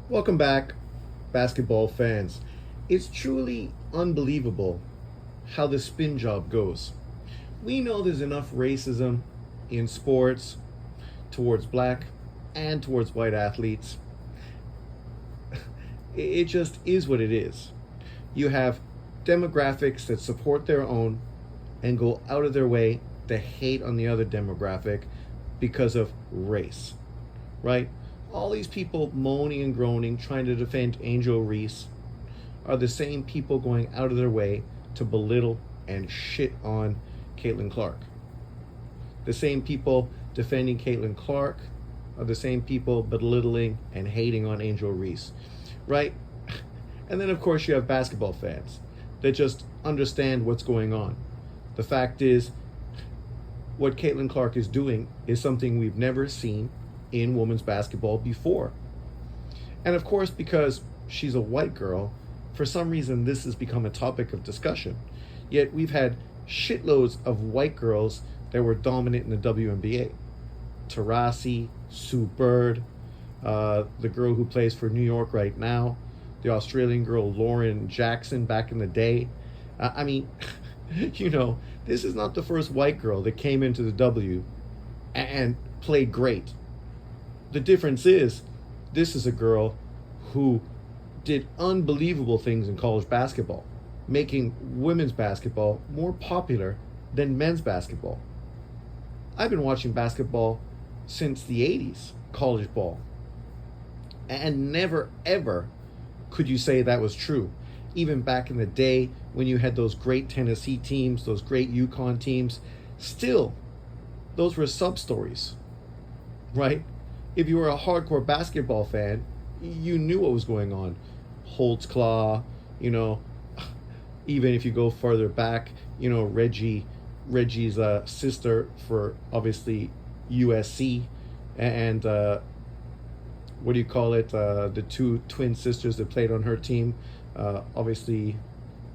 Welcome back, basketball fans. It's truly unbelievable how the spin job goes. We know there's enough racism in sports towards black and towards white athletes. It just is what it is. You have demographics that support their own and go out of their way to hate on the other demographic because of race, right? All these people moaning and groaning, trying to defend Angel Reese, are the same people going out of their way to belittle and shit on Caitlin Clark. The same people defending Caitlin Clark are the same people belittling and hating on Angel Reese, right? And then, of course, you have basketball fans that just understand what's going on. The fact is, what Caitlin Clark is doing is something we've never seen in women's basketball before. And of course, because she's a white girl, for some reason this has become a topic of discussion. Yet we've had shitloads of white girls that were dominant in the WNBA. Taurasi, Sue Bird, the girl who plays for New York right now, the Australian girl Lauren Jackson back in the day. I mean, this is not the first white girl that came into the W and played great. The difference is, this is a girl who did unbelievable things in college basketball, making women's basketball more popular than men's basketball. I've been watching basketball since the 80s, college ball, and never ever could you say that was true. Even back in the day when you had those great Tennessee teams, those great UConn teams, still, those were sub-stories, right? If you were a hardcore basketball fan, you knew what was going on. Holtzclaw, even if you go further back, Reggie's sister for obviously USC, and what do you call it? The two twin sisters that played on her team. Obviously,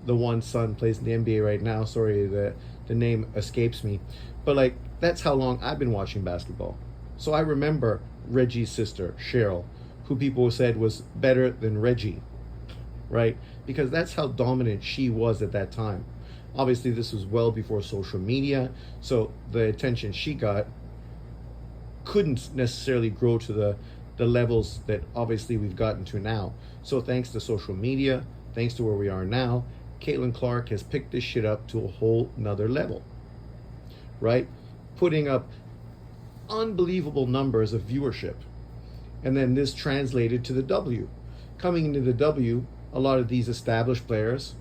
the one son plays in the NBA right now. Sorry, the name escapes me, but that's how long I've been watching basketball. So I remember Reggie's sister Cheryl, who people said was better than Reggie, right? Because that's how dominant she was at that time. Obviously, this was well before social media, so the attention she got couldn't necessarily grow to the levels that obviously we've gotten to now. So thanks to social media, thanks to where we are now, Caitlin Clark has picked this shit up to a whole nother level, right? Putting up unbelievable numbers of viewership. And then this translated to the W. Coming into the W, a lot of these established players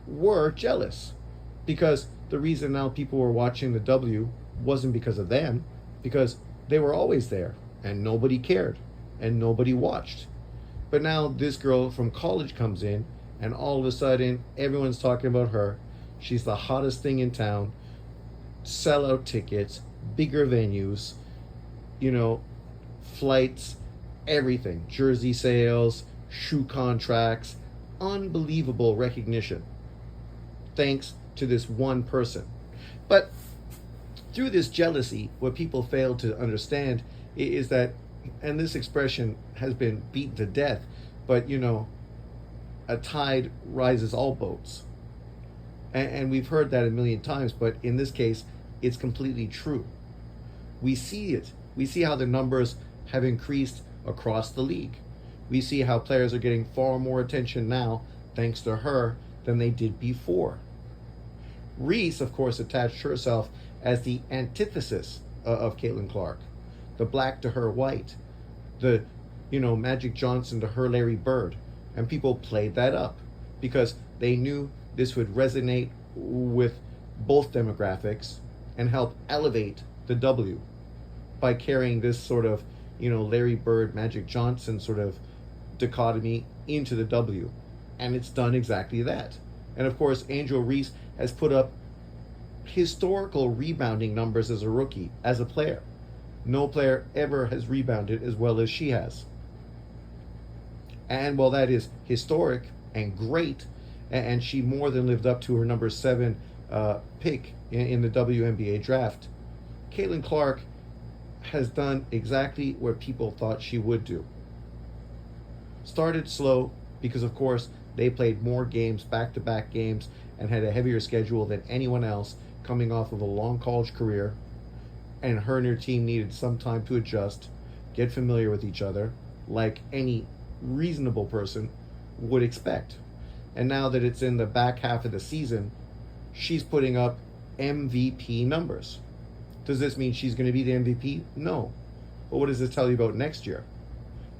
were jealous, because the reason now people were watching the W wasn't because of them, because they were always there and nobody cared and nobody watched. But now this girl from college comes in and all of a sudden everyone's talking about her. She's the hottest thing in town. Sellout tickets, bigger venues, flights, everything, jersey sales, shoe contracts, unbelievable recognition thanks to this one person. But through this jealousy, what people fail to understand is that, and this expression has been beaten to death, but a tide rises all boats. And we've heard that a million times, but in this case, it's completely true. We see it. We see how the numbers have increased across the league. We see how players are getting far more attention now thanks to her than they did before. Reese, of course, attached herself as the antithesis of Caitlin Clark, the black to her white, the Magic Johnson to her Larry Bird, and people played that up because they knew this would resonate with both demographics and help elevate the W by carrying this sort of Larry Bird, Magic Johnson sort of dichotomy into the W, and it's done exactly that. And of course, Angel Reese has put up historical rebounding numbers as a rookie, as a player. No player ever has rebounded as well as she has. And while that is historic and great, and she more than lived up to her number 7 pick in the WNBA draft, Caitlin Clark has done exactly what people thought she would do. Started slow because, of course, they played more games, back to back games, and had a heavier schedule than anyone else coming off of a long college career. And her and her team needed some time to adjust, get familiar with each other, like any reasonable person would expect. And now that it's in the back half of the season, she's putting up MVP numbers. Does this mean she's going to be the MVP? No. But what does this tell you about next year?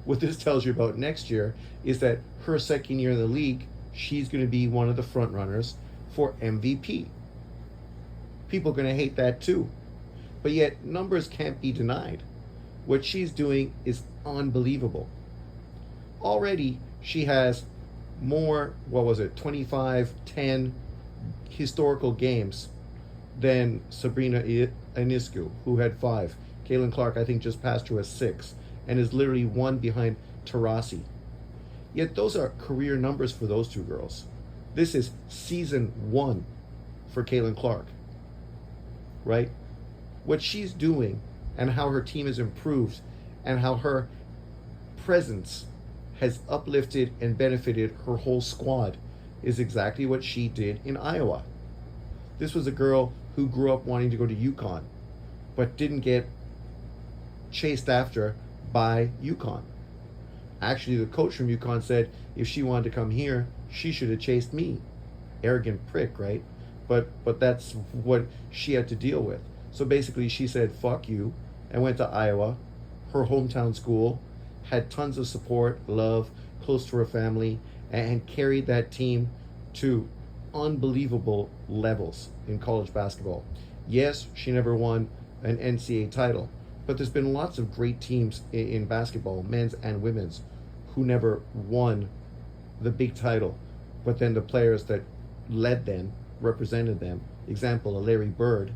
What this tells you about next year is that her second year in the league, she's going to be one of the front runners for MVP. People are going to hate that too. But yet, numbers can't be denied. What she's doing is unbelievable. Already, she has more, 25-10 historical games than Sabrina Ionescu, who had 5. Caitlin Clark, I think, just passed her with 6, and is literally 1 behind Taurasi. Yet those are career numbers for those two girls. This is season 1 for Caitlin Clark, right? What she's doing and how her team has improved and how her presence has uplifted and benefited her whole squad is exactly what she did in Iowa. This was a girl who grew up wanting to go to UConn, but didn't get chased after by UConn. Actually, the coach from UConn said if she wanted to come here, she should have chased me. Arrogant prick, right? But that's what she had to deal with. So basically she said, fuck you, and went to Iowa, her hometown school, had tons of support, love, close to her family, and carried that team to unbelievable levels in college basketball. Yes, she never won an NCAA title, but there's been lots of great teams in basketball, men's and women's, who never won the big title, but then the players that led them, represented them, example, a Larry Bird,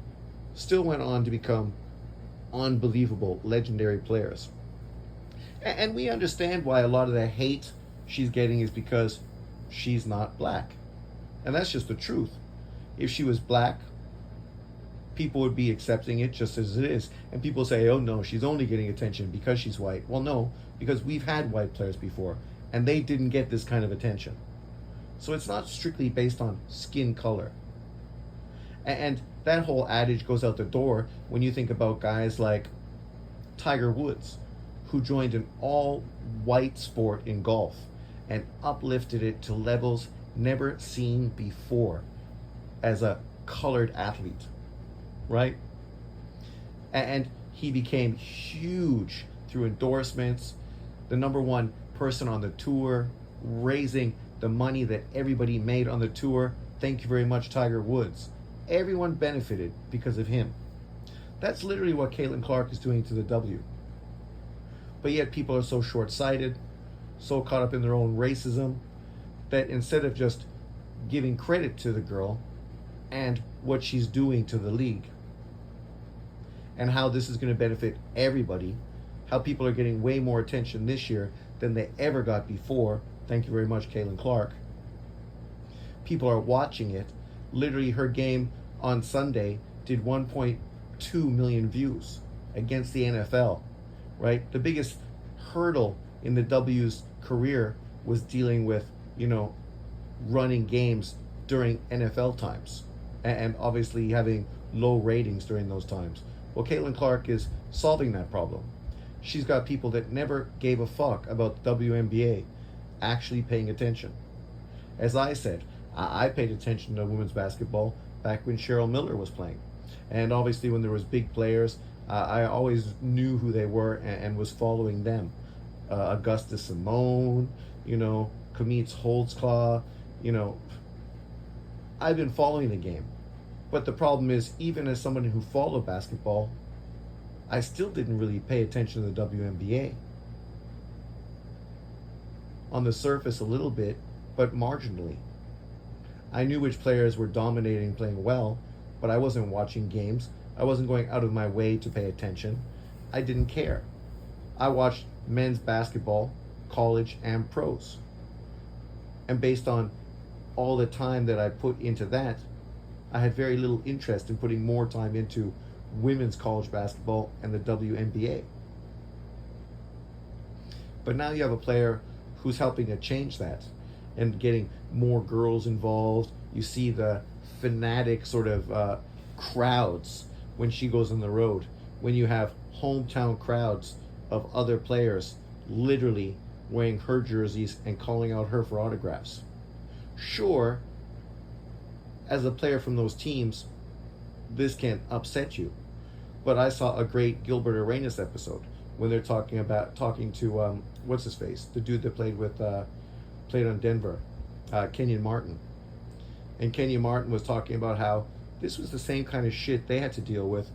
still went on to become unbelievable, legendary players. And we understand why a lot of the hate she's getting is because she's not black. And that's just the truth. If she was black, people would be accepting it just as it is. And people say, oh no, she's only getting attention because she's white. Well, no, because we've had white players before, and they didn't get this kind of attention. So it's not strictly based on skin color. And that whole adage goes out the door when you think about guys like Tiger Woods, who joined an all-white sport in golf and uplifted it to levels never seen before as a colored athlete, right? And he became huge through endorsements, the number 1 person on the tour, raising the money that everybody made on the tour. Thank you very much, Tiger Woods. Everyone benefited because of him. That's literally what Caitlin Clark is doing to the W. But yet people are so short-sighted, so caught up in their own racism, that instead of just giving credit to the girl and what she's doing to the league, and how this is going to benefit everybody, how people are getting way more attention this year than they ever got before, thank you very much, Caitlin Clark. People are watching it. Literally, her game on Sunday did 1.2 million views against the NFL, right? The biggest hurdle in the W's career was dealing with, running games during NFL times, and obviously having low ratings during those times. Well, Caitlin Clark is solving that problem. She's got people that never gave a fuck about the WNBA actually paying attention. As I said, I paid attention to women's basketball back when Cheryl Miller was playing. And obviously when there was big players, I always knew who they were and was following them. Augusta Simone, Kamitz Holtzclaw, I've been following the game. But the problem is, even as someone who followed basketball, I still didn't really pay attention to the WNBA. On the surface a little bit, but marginally. I knew which players were dominating, playing well, but I wasn't watching games. I wasn't going out of my way to pay attention. I didn't care. I watched men's basketball, college and pros. And based on all the time that I put into that, I had very little interest in putting more time into women's college basketball and the WNBA. But now you have a player who's helping to change that and getting more girls involved. You see the fanatic sort of crowds when she goes on the road, when you have hometown crowds of other players literally wearing her jerseys and calling out her for autographs. Sure, as a player from those teams, this can upset you. But I saw a great Gilbert Arenas episode when they're talking to what's his face, the dude that played on Denver, Kenyon Martin, and Kenyon Martin was talking about how this was the same kind of shit they had to deal with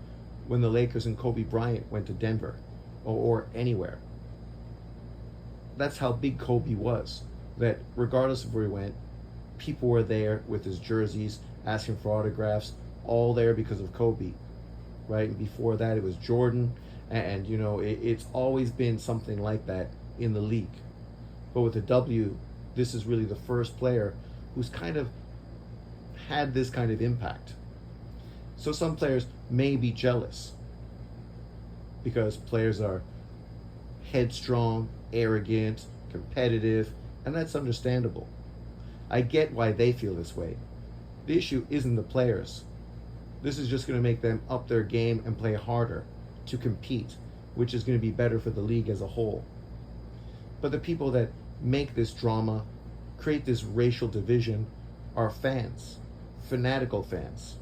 when the Lakers and Kobe Bryant went to Denver or anywhere. That's how big Kobe was. That regardless of where he went, people were there with his jerseys, asking for autographs, all there because of Kobe, right? And before that, it was Jordan, and you know, it's always been something like that in the league. But with the W, this is really the first player who's kind of had this kind of impact. So some players may be jealous because players are headstrong, arrogant, competitive, and that's understandable. I get why they feel this way. The issue isn't the players. This is just going to make them up their game and play harder to compete, which is going to be better for the league as a whole. But the people that make this drama, create this racial division, are fans, fanatical fans.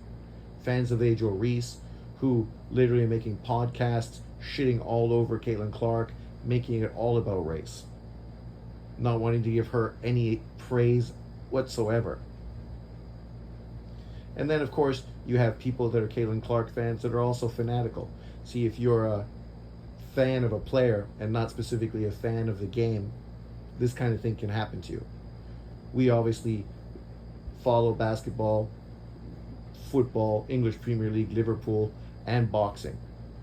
Fans of Angel Reese, who literally are making podcasts, shitting all over Caitlin Clark, making it all about race. Not wanting to give her any praise whatsoever. And then, of course, you have people that are Caitlin Clark fans that are also fanatical. See, if you're a fan of a player and not specifically a fan of the game, this kind of thing can happen to you. We obviously follow basketball, football, English Premier League, Liverpool, and boxing.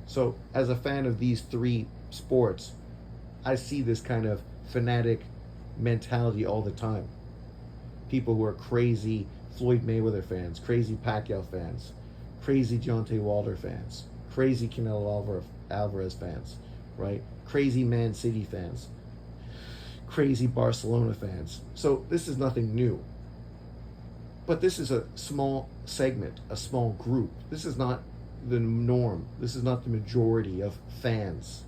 So, as a fan of these three sports, I see this kind of fanatic mentality all the time. People who are crazy Floyd Mayweather fans, crazy Pacquiao fans, crazy Deontay Wilder fans, crazy Canelo Alvarez fans, right? Crazy Man City fans, crazy Barcelona fans. So this is nothing new. But this is a small segment, a small group. This is not the norm. This is not the majority of fans.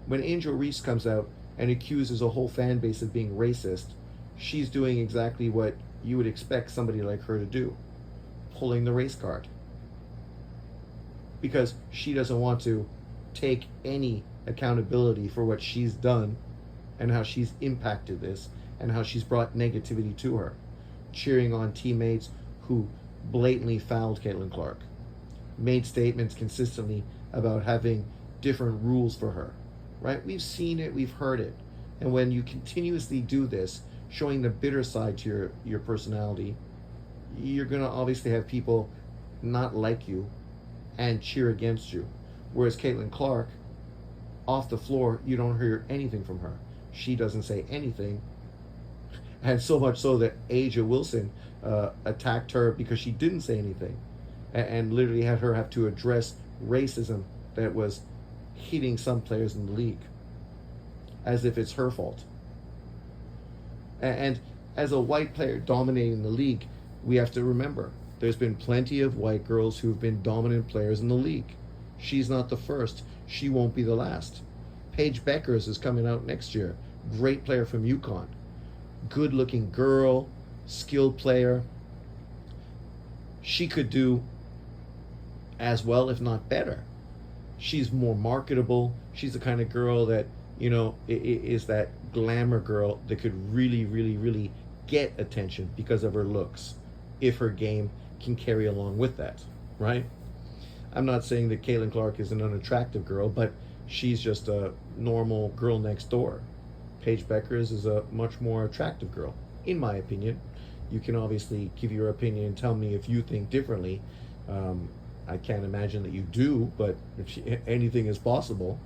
When Angel Reese comes out and accuses a whole fan base of being racist, she's doing exactly what you would expect somebody like her to do, pulling the race card. Because she doesn't want to take any accountability for what she's done and how she's impacted this and how she's brought negativity to her, cheering on teammates who blatantly fouled Caitlin Clark, made statements consistently about having different rules for her, right? We've seen it, we've heard it. And when you continuously do this, showing the bitter side to your personality, you're going to obviously have people not like you and cheer against you. Whereas Caitlin Clark, off the floor, you don't hear anything from her. She doesn't say anything. And so much so that Aja Wilson attacked her because she didn't say anything, and literally had her have to address racism that was hitting some players in the league, as if it's her fault. And as a white player dominating the league, we have to remember there's been plenty of white girls who've been dominant players in the league. She's not the first. She won't be the last. Paige Beckers is coming out next year. Great player from UConn. Good looking girl, skilled player. She could do as well, if not better. She's more marketable. She's the kind of girl that, you know, is that glamour girl that could really, really, really get attention because of her looks, if her game can carry along with that, right? I'm not saying that Caitlin Clark is an unattractive girl, but she's just a normal girl next door. Paige Beckers is a much more attractive girl, in my opinion. You can obviously give your opinion and tell me if you think differently. I can't imagine that you do, but anything is possible,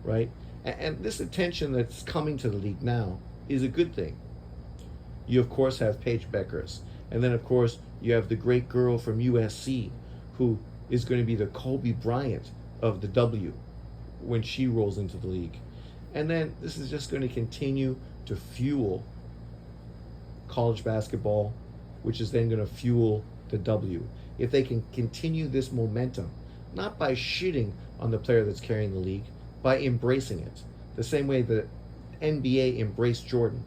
right? And this attention that's coming to the league now is a good thing. You, of course, have Paige Beckers. And then, of course, you have the great girl from USC who is going to be the Kobe Bryant of the W when she rolls into the league. And then this is just going to continue to fuel college basketball, which is then going to fuel the W. If they can continue this momentum, not by shitting on the player that's carrying the league, by embracing it, the same way the NBA embraced Jordan,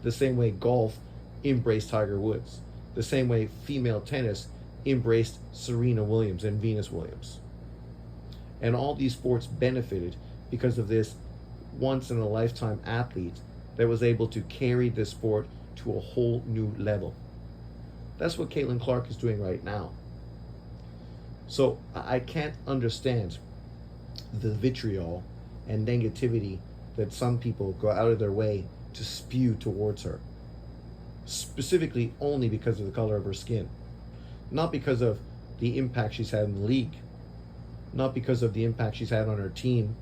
the same way golf embraced Tiger Woods, the same way female tennis embraced Serena Williams and Venus Williams. And all these sports benefited because of this once in a lifetime athlete that was able to carry this sport to a whole new level. That's what Caitlin Clark is doing right now. So I can't understand the vitriol and negativity that some people go out of their way to spew towards her, specifically only because of the color of her skin, not because of the impact she's had in the league, not because of the impact she's had on her team,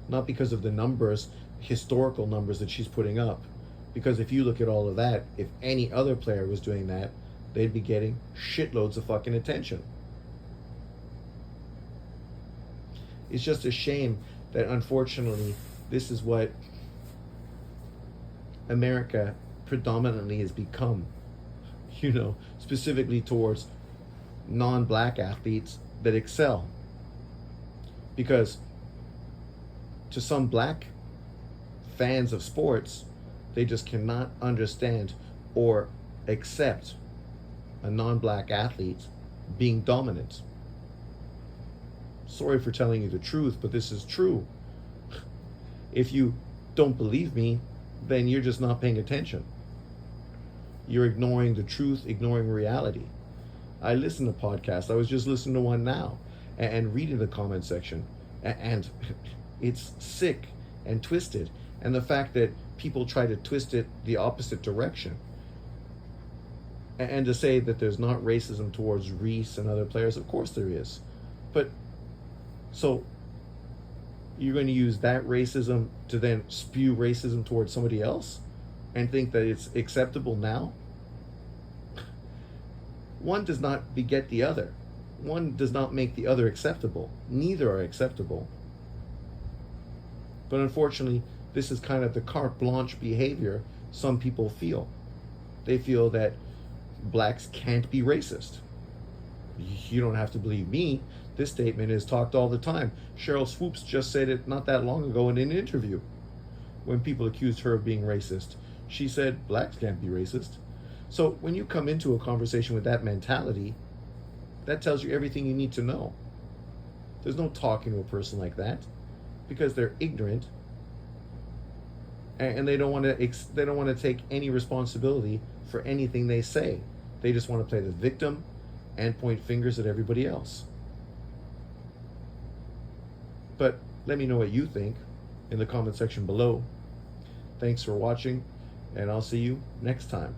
not because of the numbers, historical numbers that she's putting up. Because if you look at all of that, if any other player was doing that, they'd be getting shitloads of fucking attention. It's just a shame that unfortunately this is what America predominantly has become, specifically towards non-black athletes that excel. Because to some black fans of sports, they just cannot understand or accept a non-black athlete being dominant. Sorry for telling you the truth, but this is true. If you don't believe me, then you're just not paying attention. You're ignoring the truth, ignoring reality. I listen to podcasts. I was just listening to one now and reading the comment section. And it's sick and twisted. And the fact that people try to twist it the opposite direction. And to say that there's not racism towards Reese and other players, of course there is. But so you're going to use that racism to then spew racism towards somebody else and think that it's acceptable now? One does not beget the other. One does not make the other acceptable. Neither are acceptable. But unfortunately, this is kind of the carte blanche behavior some people feel. They feel that blacks can't be racist. You don't have to believe me. This statement is talked all the time. Cheryl Swoops just said it not that long ago in an interview. When people accused her of being racist, she said blacks can't be racist. So when you come into a conversation with that mentality, that tells you everything you need to know. There's no talking to a person like that because they're ignorant and they don't want to take any responsibility for anything they say. They just want to play the victim and point fingers at everybody else. But let me know what you think in the comment section below. Thanks for watching, and I'll see you next time.